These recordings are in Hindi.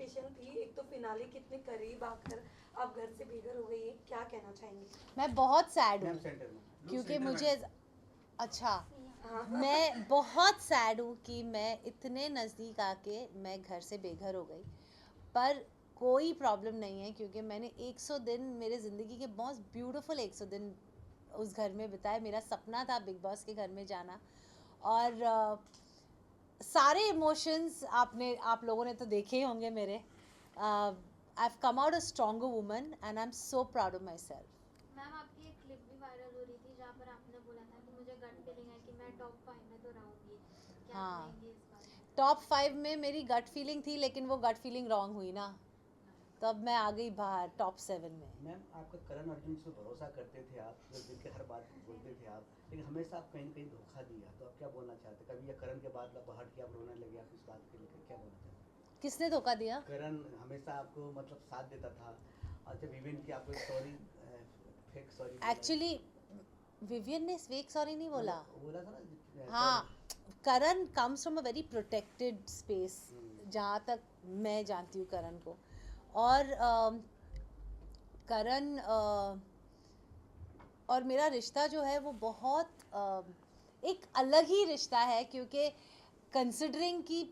एक्सपेक्टेशन थी, एक तो फिनाले कितने करीब आकर आप घर से बेघर हो गई, क्या कहना चाहेंगे? मैं बहुत सैड हूँ क्योंकि क्योंकि मुझे अच्छा हाँ। मैं बहुत सैड हूँ कि मैं इतने नज़दीक आके मैं घर से बेघर हो गई, पर कोई प्रॉब्लम नहीं है क्योंकि मैंने 100 दिन मेरे ज़िंदगी के बहुत ब्यूटीफुल 100 दिन उस घर में बिताए। मेरा सपना था बिग बॉस के घर में जाना, और सारे इमोशंस आप लोगों ने तो देखे ही होंगे मेरे। I have come out a stronger woman and I am so proud of my self. Ma'am आपकी एक क्लिप भी वायरल हो रही थी जहाँ पर आपने बोला था कि मुझे गट फीलिंग है कि मैं टॉप 5 में तो रहूंगी। क्या हाँ, कहेंगे इस बारे में? टॉप 5 में मेरी गट फीलिंग थी, लेकिन वो गट फीलिंग रॉन्ग हुई ना, तब मैं आ गई बाहर टॉप 7 में। मैम आपका करण अर्जुन से भरोसा करते थे आप, जो दिल के हर बात बोलते थे आप, लेकिन हमेशा आप कहीं न कहीं धोखा दिया, तो आप क्या बोलना चाहते? कभी ये करण के बाद आप हट के आप रोने लगे, आप इस बात को लेकर क्या बोलना चाहते? किसने धोखा दिया? करण हमेशा आपको मतलब साथ देता था, और जब विवेन की आपको sorry fake sorry actually Vivian ने फेक सॉरी नहीं बोला। बोला था ना। हाँ, Karan comes from a very protected space, जहाँ तक मैं जानती हूँ करण को। और करण और मेरा रिश्ता जो है वो बहुत एक अलग ही रिश्ता है, क्योंकि कंसिडरिंग कि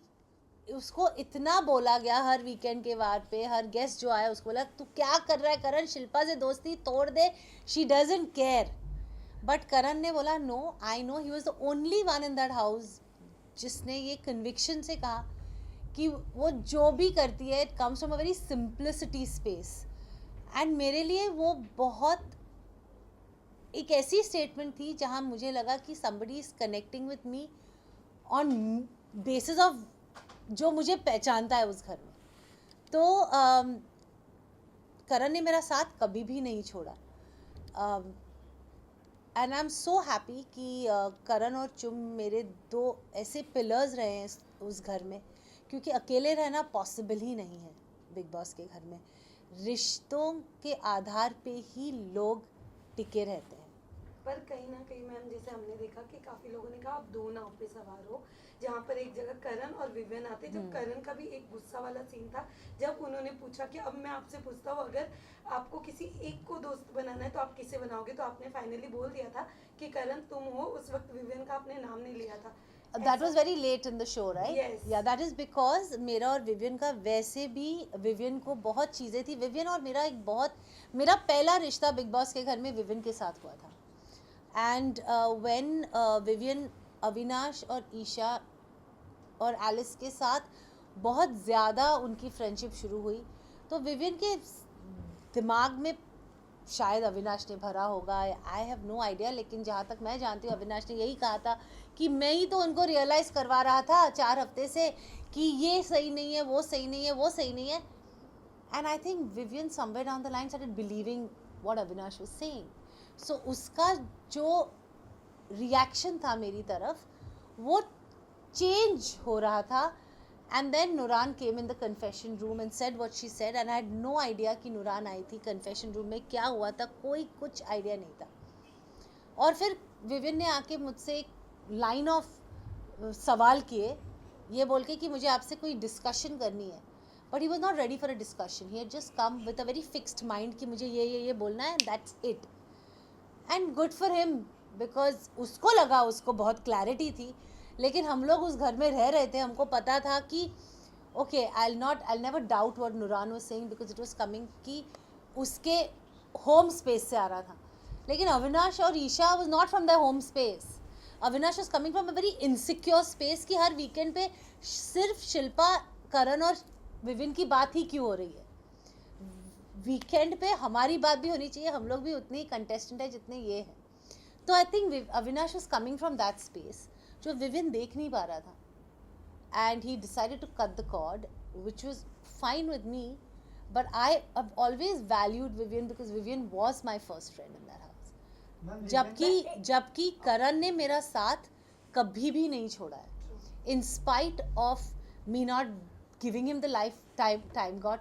उसको इतना बोला गया हर वीकेंड के वार पे, हर गेस्ट जो आया उसको बोला तू क्या कर रहा है करण, शिल्पा से दोस्ती तोड़ दे, she doesn't care. But Karan ने बोला no, I know, he was the only one in that house जिसने ये कन्विक्शन से कहा कि वो जो भी करती है it comes from a very simplicity space. And मेरे लिए वो बहुत एक ऐसी स्टेटमेंट थी जहाँ मुझे लगा कि somebody is connecting with me on basis of जो मुझे पहचानता है उस घर में। तो करण ने मेरा साथ कभी भी नहीं छोड़ा, and I am so happy कि करण और चुम मेरे दो ऐसे पिलर्स रहे हैं उस घर में, क्योंकि अकेले रहना पॉसिबल ही नहीं है बिग बॉस के घर में। रिश्तों के आधार पे ही लोग टिके रहते हैं। पर कहीं ना कहीं मैम, जैसे हमने देखा कि काफी लोगों ने कहा आप दो नाव पे सवार हो, जहाँ पर एक जगह करण और विवियन आते, जब करण का भी एक गुस्सा वाला सीन था, जब उन्होंने पूछा कि अब मैं आपसे पूछता हूँ अगर आपको किसी एक को दोस्त बनाना है तो आप किसे बनाओगे, तो आपने फाइनली बोल दिया था कि करण तुम हो। उस वक्त विवियन का आपने नाम नहीं लिया था। That was very late in the show, right? Yes. Yeah, that is because मेरा और विवियन का वैसे भी, विवियन को बहुत चीज़ें थी। विवियन और मेरा पहला रिश्ता बिग बॉस के घर में विवियन के साथ हुआ था। एंड व्हेन विवियन अविनाश और ईशा और एलिस के साथ बहुत ज़्यादा उनकी फ्रेंडशिप शुरू हुई, तो विवियन के दिमाग में शायद अविनाश ने भरा होगा, आई हैव नो आइडिया, लेकिन जहाँ तक मैं जानती हूँ अविनाश ने यही कहा था कि मैं ही तो उनको रियलाइज़ करवा रहा था 4 हफ्ते से कि ये सही नहीं है, वो सही नहीं है, वो सही नहीं है। And I think Vivian somewhere down the line started believing what Avinash was saying. So उसका जो रिएक्शन था मेरी तरफ वो चेंज हो रहा था। And then Nuran came in the confession room and said what she said, and I had no idea कि Nuran आई थी confession room में, क्या हुआ था कोई कुछ आइडिया नहीं था। और फिर विवियन ने आके मुझसे एक लाइन ऑफ सवाल किए, ये बोल के कि मुझे आपसे कोई डिस्कशन करनी है, but he was not ready for a discussion, he had just come with a very fixed mind कि मुझे ये बोलना है, that's it. And good for him, because उसको लगा उसको बहुत क्लैरिटी थी, लेकिन हम लोग उस घर में रह रहे थे, हमको पता था कि okay I never doubt what Nooran was saying because it was coming कि उसके होम स्पेस से आ रहा था। लेकिन अविनाश और Isha was not from the home space, Avinash was coming from a very insecure space कि हर वीकेंड पे सिर्फ शिल्पा, करण और विविन की बात ही क्यों हो रही है, वीकेंड पे हमारी बात भी होनी चाहिए, हम लोग भी उतने ही कंटेस्टेंट है जितने ये हैं। तो I think Avinash was coming from that space जो विविन देख नहीं पा रहा था, and he decided to cut the cord which was fine with me, but I have always valued Vivian because Vivian was my first friend in that house. जबकि करण ने मेरा साथ कभी भी नहीं छोड़ा है, in spite of me not giving him the life time God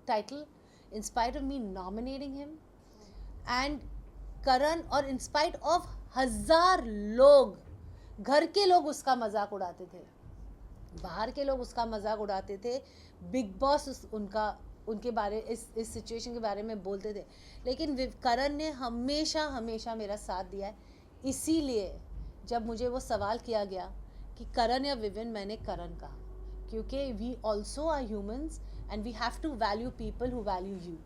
title, in spite of me nominating him, and करण, और in spite of 1000 लोग, घर के लोग उसका मजाक उड़ाते थे, बाहर के लोग उसका मजाक उड़ाते थे, बिग बॉस उनके बारे इस सिचुएशन के बारे में बोलते थे, लेकिन करण ने हमेशा हमेशा मेरा साथ दिया है। इसीलिए जब मुझे वो सवाल किया गया कि करण या विविन, मैंने करण कहा, क्योंकि we also are humans and we have to value people who value you.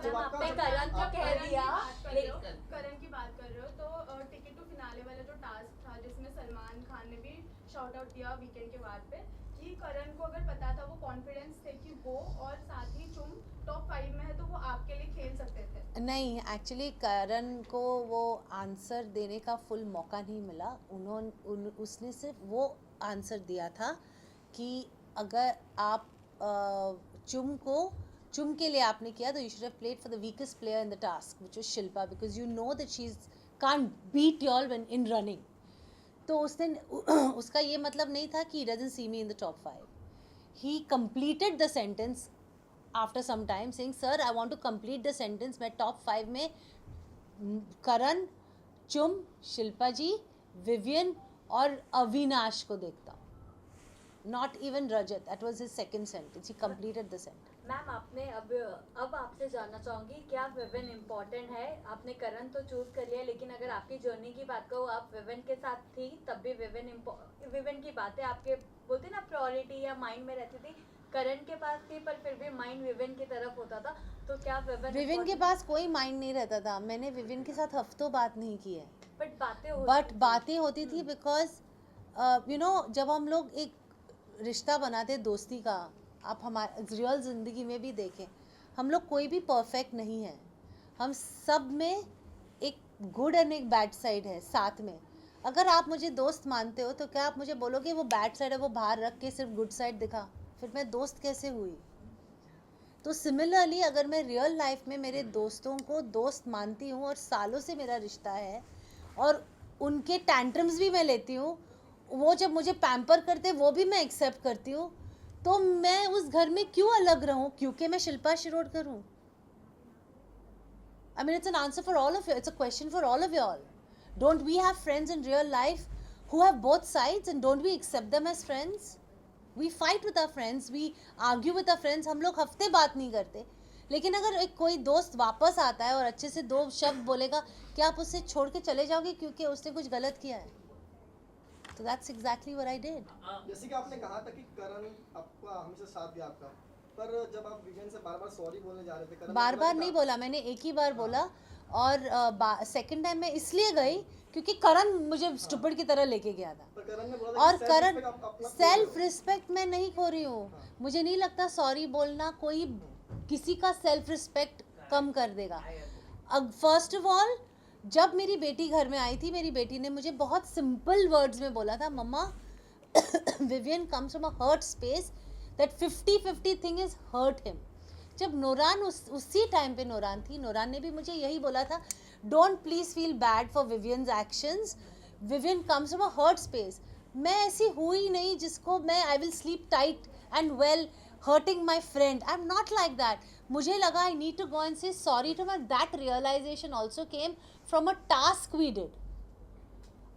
जब आपने करण तो कह दिया, लेकिन करण की बात कर रहे हो तो टिकट टू फिनाले वाला जो टास्क था जिसमें सलमान खान ने भी शाउट आउट दिया वीकेंड के बाद पे कि करण को अगर पता था, वो कॉन्फिडेंस थे कि वो और साथ ही चुम टॉप 5 में है तो वो आपके लिए खेल सकते थे। नहीं, एक्चुअली करण को वो आंसर देने का फुल मौका नहीं मिला। उसने सिर्फ वो आंसर दिया था कि अगर आप चुम के लिए आपने किया तो you should have played for the weakest player in the task which was Shilpa, because you know that she can't beat you all when in running. तो उसने उसका ये मतलब नहीं था कि he doesn't see me in the top 5. He completed the sentence after some time saying, sir, I want to complete the sentence. मैं top 5 में करण, चुम, शिल्पा जी, विवियन और अविनाश को देखता हूँ, not even Rajat. That was his second sentence. He completed the sentence. Ma'am आपने अब आपसे जानना चाहूँगी, क्या विविन इम्पोर्टेंट है? आपने करण तो चूज कर लिया, लेकिन अगर आपकी जर्नी की बात करो, आप विविन के साथ थी तब भी विविन की बातें आपके बोलते ना प्रायोरिटी या माइंड में रहती थी, करण के पास थी पर फिर भी माइंड विविन की तरफ होता था, तो क्या विविन के पास कोई माइंड नहीं रहता था। मैंने विविन के साथ हफ्तों बात नहीं की है, बट बातें होती थी बिकॉज यू नो जब हम लोग एक रिश्ता बनाते दोस्ती का, आप हमारे रियल ज़िंदगी में भी देखें, हम लोग कोई भी परफेक्ट नहीं है, हम सब में एक गुड एंड एक बैड साइड है साथ में। अगर आप मुझे दोस्त मानते हो तो क्या आप मुझे बोलोगे वो बैड साइड है वो बाहर रख के सिर्फ गुड साइड दिखा, फिर मैं दोस्त कैसे हुई? तो सिमिलरली अगर मैं रियल लाइफ में मेरे दोस्तों को दोस्त मानती हूँ और सालों से मेरा रिश्ता है और उनके टैंट्रम्स भी मैं लेती हूँ, वो जब मुझे पैम्पर करते वो भी मैं एक्सेप्ट करती हूँ, तो मैं उस घर में क्यों अलग रहूं क्योंकि मैं शिल्पा शिरोडकर हूं? I mean, it's an answer for all of you. It's a question for all of you all. Don't we have friends in real life who have both sides and don't we accept them as friends? We fight with our friends, we argue with our friends. हम लोग हफ्ते बात नहीं करते, लेकिन अगर एक कोई दोस्त वापस आता है और अच्छे से 2 शब्द बोलेगा, क्या आप उससे छोड़ के चले जाओगे क्योंकि उसने कुछ गलत किया है? So that's exactly what I did. जैसे कि आपने कहा था कि करण आपका हमेशा साथ दिया आपका, पर जब आप विवियन से बार-बार सॉरी बोलने जा रहे थे, करण बार-बार नहीं बोला, मैंने एक ही बार बोला और सेकंड टाइम मैं इसलिए गई क्योंकि करण मुझे स्टूपिड की तरह लेके गया था। पर करण ने बोला और कि करण सेल्फ रिस्पेक्ट मैं नहीं खो रही हूँ। मुझे नहीं लगता सॉरी बोलना कोई किसी का सेल्फ रिस्पेक्ट कम कर देगा। अब फर्स्ट ऑफ ऑल जब मेरी बेटी घर में आई थी, मेरी बेटी ने मुझे बहुत सिंपल वर्ड्स में बोला था, मम्मा Vivian comes from a hurt space, that 50-50 thing is hurt him. जब नूरान उसी टाइम पे नूरान थी, नूरान ने भी मुझे यही बोला था, don't please feel bad for Vivian's actions, Vivian comes from a hurt space. मैं ऐसी हुई नहीं जिसको मैं I will sleep tight and well hurting my friend. I'm not like that. मुझे लगा I need to go and say sorry to her. That realization also came from a task we did.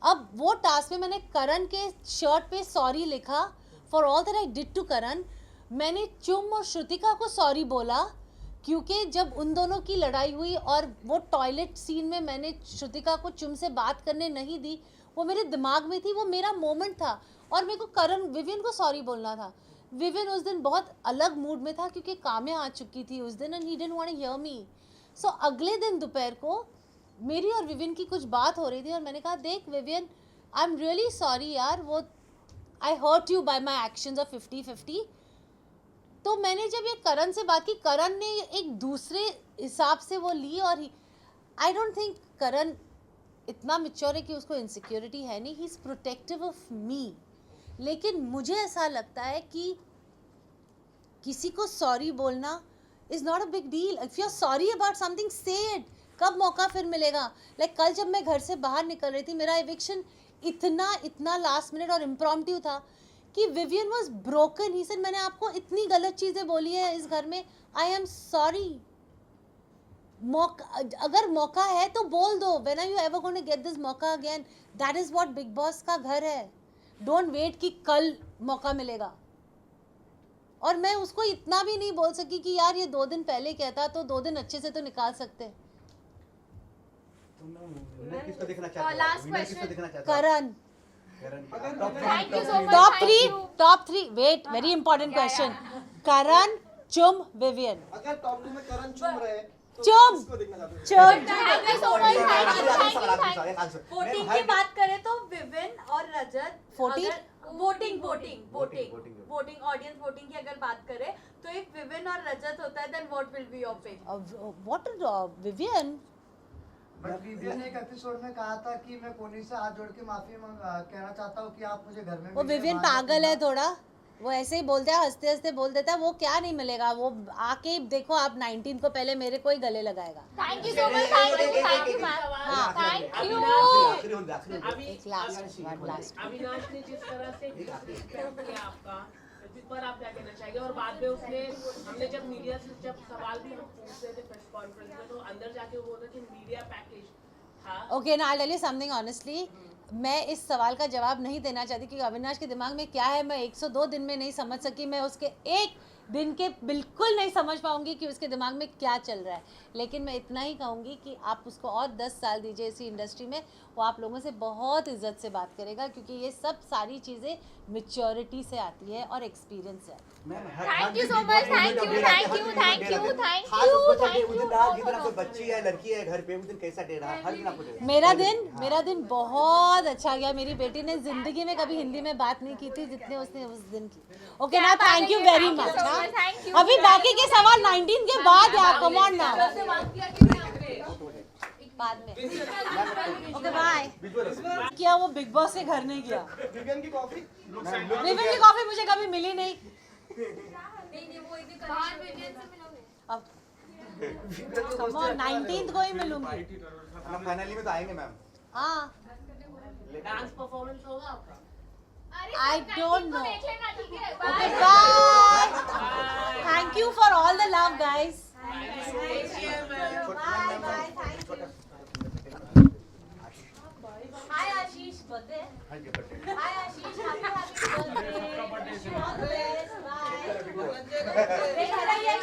अब वो टास्क में मैंने करण के शर्ट पे सॉरी लिखा for all that I did to करण। मैंने चुम और श्रुतिका को सॉरी बोला क्योंकि जब उन दोनों की लड़ाई हुई और वो टॉयलेट सीन में मैंने श्रुतिका को चुम से बात करने नहीं दी, वो मेरे दिमाग में थी, वो मेरा मोमेंट था और मेरे को करण विवियन को सॉरी बोलना था। विवियन उस दिन बहुत अलग मूड में था क्योंकि काम्या आ चुकी थी उस दिन and he didn't want to hear me. So अगले दिन दोपहर को मेरी और विवियन की कुछ बात हो रही थी और मैंने कहा, देख Vivian, I am really sorry यार, वो I hurt you by my actions of 50-50। तो मैंने जब ये करण से बात की, करण ने एक दूसरे हिसाब से वो ली और आई डोंट थिंक करण इतना मैच्योर है कि उसको इनसिक्योरिटी है नहीं, he is protective of me. लेकिन मुझे ऐसा लगता है कि किसी को सॉरी बोलना is not a big deal. If you are sorry about something, say it. कब मौका फिर मिलेगा? लाइक कल जब मैं घर से बाहर निकल रही थी, मेरा एविक्शन इतना लास्ट मिनट और इम्प्रॉम्प्टू था कि Vivian was broken. He said, मैंने आपको इतनी गलत चीज़ें बोली है इस घर में, आई एम सॉरी। अगर मौका है तो बोल दो, when are you ever going to get this मौका again? That is what Bigg Boss का घर है। डोंट वेट कि कल मौका मिलेगा। और मैं उसको इतना भी नहीं बोल सकी कि यार ये 2 दिन पहले कहता तो 2 दिन अच्छे से तो निकाल सकते। तो मैम विनर किसको देखना चाहते हो? last विनर किसको question. देखना चाहते हो? Karan. Thank you so much. Top 3 wait, very important question. Karan, Chum, Vivian. अगर टॉप 2 में करण चुम रहे तो चुम। किसको देखना चाहते हो? चुम। Thank you so much. Thank you. Voting की बात करें तो विविन और रजत। 14? Voting Voting. ऑडियंस वोटिंग की अगर बात करें तो इफ विविन और रजत होता है then what will be your pick? What Vivian? But Vivian ने एक एपिसोड में कहा था कि मैं कोनी से हाथ जोड़ के माफी कहना चाहता हूँ कि आप मुझे घर में वो विवियन पागल है थोड़ा, वो ऐसे ही बोलता है, हंसते हंसते बोल देता है। वो क्या नहीं मिलेगा, वो आके देखो आप 19 को पहले मेरे को ही गले लगाएगा। Thank you so much. Thank you, ma'am. हाँ। Thank you. आखिरी होंगे, आखिरी होंगे। एक लास्ट अविनाश ने जिस तरह से एक्सेप्ट किया आपका, जिस पर आप क्या कहना चाहेंगे? और बाद में उसने, हमने जब मीडिया से जब सवाल भी हम पूछ रहे थे प्रेस कॉन्फ्रेंस में, तो अंदर जाके वो बोल रहे कि मीडिया पैकेज था। ओके ना, I tell you something honestly, मैं इस सवाल का जवाब नहीं देना चाहती कि अविनाश के दिमाग में क्या है। मैं 102 दिन में नहीं समझ सकी, मैं उसके एक दिन के बिल्कुल नहीं समझ पाऊंगी कि उसके दिमाग में क्या चल रहा है। लेकिन मैं इतना ही कहूँगी कि आप उसको और 10 साल दीजिए इसी इंडस्ट्री में, वो आप लोगों से बहुत इज्जत से बात करेगा, क्योंकि ये सब सारी चीज़ें मैच्योरिटी से आती है और एक्सपीरियंस से आती है। Thank you so much. Thank you. Thank you. Thank you. Thank खास उसको you. चाहिए, Thank उस you. दिन रात जिस दिन आपको बच्ची है, लड़की है घर पे, उस दिन कैसा डे रहा? हर दिन आपको डे रहा? मेरा दिन बहुत अच्छा गया। मेरी बेटी ने जिंदगी में कभी हिंदी में बात नहीं की थी जितने उसने उस दिन की। ओके ना, thank you very much. Thank you. अभी बाकी के सवाल 19 के बाद यार, कम ऑन ना, बाद में। Okay bye. क्या वो बिग बॉस के घर नहीं गया? विवियन की कॉफी विवियन की कॉफी मुझे कभी मिली नहीं। बाहर विवियन से मिलोगे? अब कम ऑन, 19 को ही मिलूंगी। फाइनली में तो आएंगे मैम। हाँ, डांस परफॉर्मेंस होगा आपका? I don't know. देख लेना, ठीक है? Okay, bye. Thank you for all the love, guys. Bye, bye. Thank you. Hi, Ashish. Birthday. हाँ जी, birthday. Hi, Ashish. Happy birthday. All the best. Bye. देखा रही है